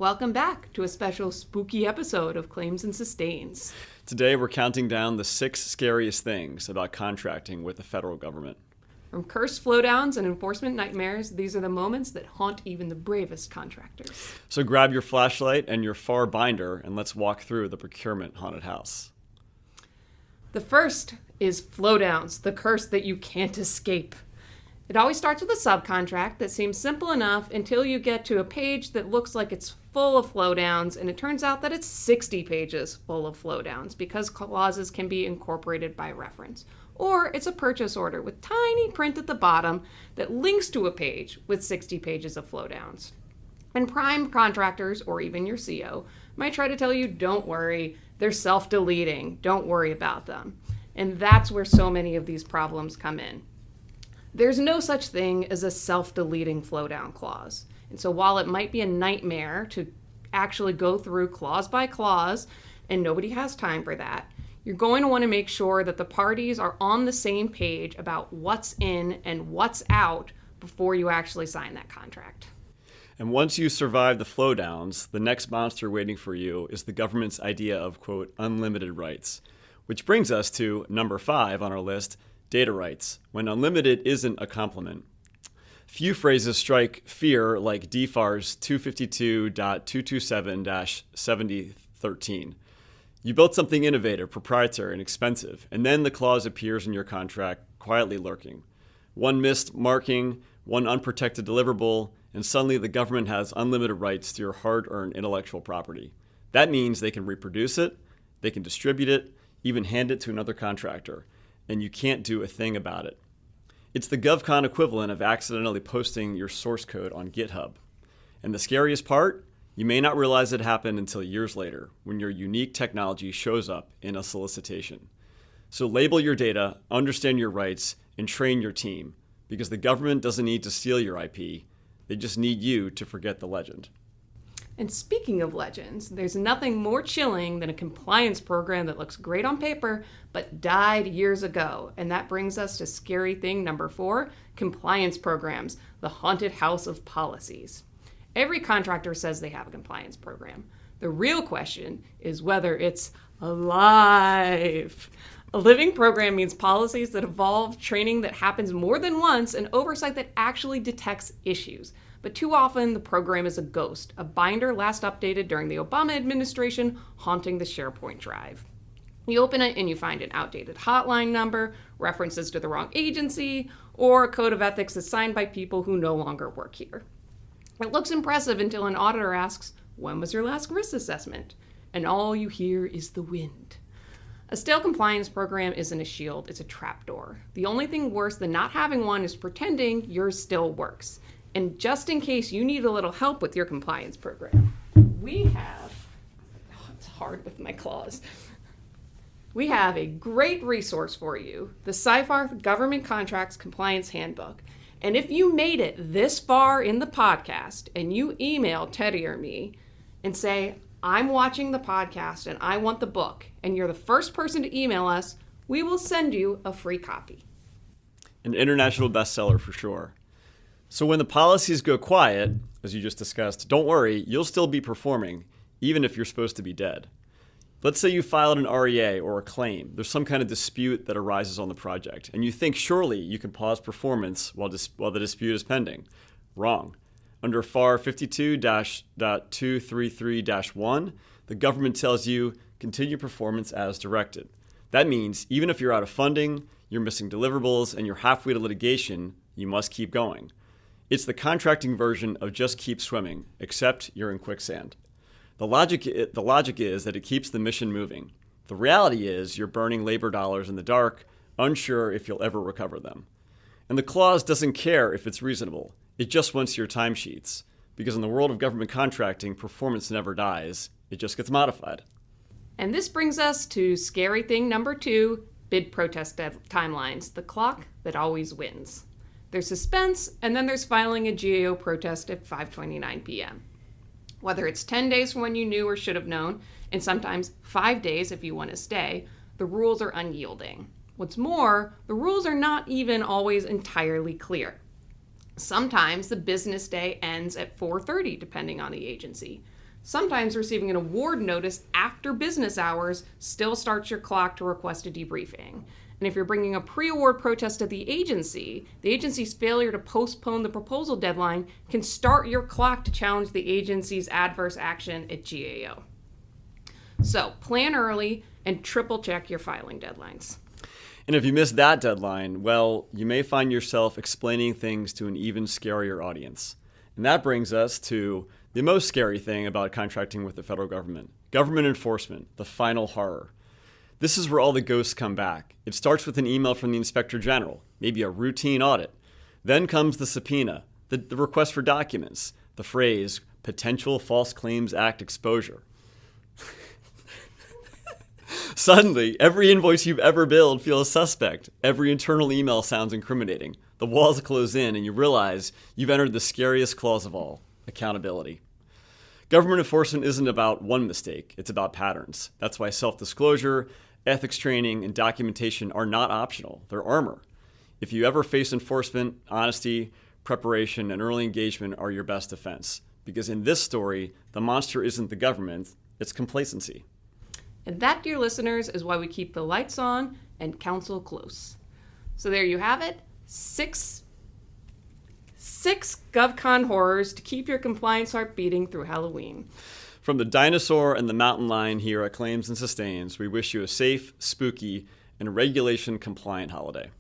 Welcome back to a special spooky episode of Claims and Sustains. Today we're counting down the 6 scariest things about contracting with the federal government. From cursed flowdowns and enforcement nightmares, these are the moments that haunt even the bravest contractors. So grab your flashlight and your FAR binder and let's walk through the procurement haunted house. The first is flowdowns, the curse that you can't escape. It always starts with a subcontract that seems simple enough until you get to a page that looks like it's full of flowdowns, and it turns out that it's 60 pages full of flowdowns because clauses can be incorporated by reference. Or it's a purchase order with tiny print at the bottom that links to a page with 60 pages of flowdowns. And prime contractors, or even your CO, might try to tell you, don't worry, they're self-deleting, don't worry about them. And that's where so many of these problems come in. There's no such thing as a self-deleting flowdown clause. And so while it might be a nightmare to actually go through clause by clause, and nobody has time for that, you're going to want to make sure that the parties are on the same page about what's in and what's out before you actually sign that contract. And once you survive the flowdowns, the next monster waiting for you is the government's idea of, quote, unlimited rights. Which brings us to number 5 on our list, data rights, when unlimited isn't a compliment. Few phrases strike fear like DFARS 252.227-7013. You built something innovative, proprietary, and expensive, and then the clause appears in your contract, quietly lurking. One missed marking, one unprotected deliverable, and suddenly the government has unlimited rights to your hard-earned intellectual property. That means they can reproduce it, they can distribute it, even hand it to another contractor, and you can't do a thing about it. It's the GovCon equivalent of accidentally posting your source code on GitHub. And the scariest part? You may not realize it happened until years later, when your unique technology shows up in a solicitation. So label your data, understand your rights, and train your team, because the government doesn't need to steal your IP, they just need you to forget the legend. And speaking of legends, there's nothing more chilling than a compliance program that looks great on paper, but died years ago. And that brings us to scary thing number 4, compliance programs, the haunted house of policies. Every contractor says they have a compliance program. The real question is whether it's alive. A living program means policies that evolve, training that happens more than once, and oversight that actually detects issues. But too often, the program is a ghost, a binder last updated during the Obama administration, haunting the SharePoint drive. You open it and you find an outdated hotline number, references to the wrong agency, or a code of ethics that's signed by people who no longer work here. It looks impressive until an auditor asks, when was your last risk assessment? And all you hear is the wind. A stale compliance program isn't a shield, it's a trapdoor. The only thing worse than not having one is pretending yours still works. And just in case you need a little help with your compliance program, it's hard with my claws. We have a great resource for you, the Seyfarth Government Contracts Compliance Handbook. And if you made it this far in the podcast and you email Teddie or me and say, I'm watching the podcast and I want the book, and you're the first person to email us, we will send you a free copy. An international bestseller for sure. So when the policies go quiet, as you just discussed, don't worry, you'll still be performing, even if you're supposed to be dead. Let's say you filed an REA or a claim. There's some kind of dispute that arises on the project, and you think surely you can pause performance while the dispute is pending. Wrong. Under FAR 52-233-1, the government tells you continue performance as directed. That means even if you're out of funding, you're missing deliverables, and you're halfway to litigation, you must keep going. It's the contracting version of just keep swimming, except you're in quicksand. The logic is that it keeps the mission moving. The reality is you're burning labor dollars in the dark, unsure if you'll ever recover them. And the clause doesn't care if it's reasonable. It just wants your timesheets. Because in the world of government contracting, performance never dies. It just gets modified. And this brings us to scary thing number 2, bid protest timelines, the clock that always wins. There's suspense, and then there's filing a GAO protest at 5:29 p.m. Whether it's 10 days from when you knew or should have known, and sometimes 5 days if you want to stay, the rules are unyielding. What's more, the rules are not even always entirely clear. Sometimes the business day ends at 4:30, depending on the agency. Sometimes receiving an award notice after business hours still starts your clock to request a debriefing. And if you're bringing a pre-award protest to the agency's failure to postpone the proposal deadline can start your clock to challenge the agency's adverse action at GAO. So plan early and triple check your filing deadlines. And if you miss that deadline, well, you may find yourself explaining things to an even scarier audience. And that brings us to the most scary thing about contracting with the federal government: government enforcement, the final horror. This is where all the ghosts come back. It starts with an email from the Inspector General, maybe a routine audit. Then comes the subpoena, the request for documents, the phrase, potential False Claims Act exposure. Suddenly, every invoice you've ever billed feels suspect. Every internal email sounds incriminating. The walls close in and you realize you've entered the scariest clause of all: accountability. Government enforcement isn't about one mistake, it's about patterns. That's why self-disclosure, ethics training, and documentation are not optional. They're armor. If you ever face enforcement, honesty, preparation, and early engagement are your best defense. Because in this story, the monster isn't the government, it's complacency. And that, dear listeners, is why we keep the lights on and counsel close. So there you have it. Six GovCon horrors to keep your compliance heart beating through Halloween. From the dinosaur and the mountain lion here at Claims and Sustains, we wish you a safe, spooky, and regulation-compliant holiday.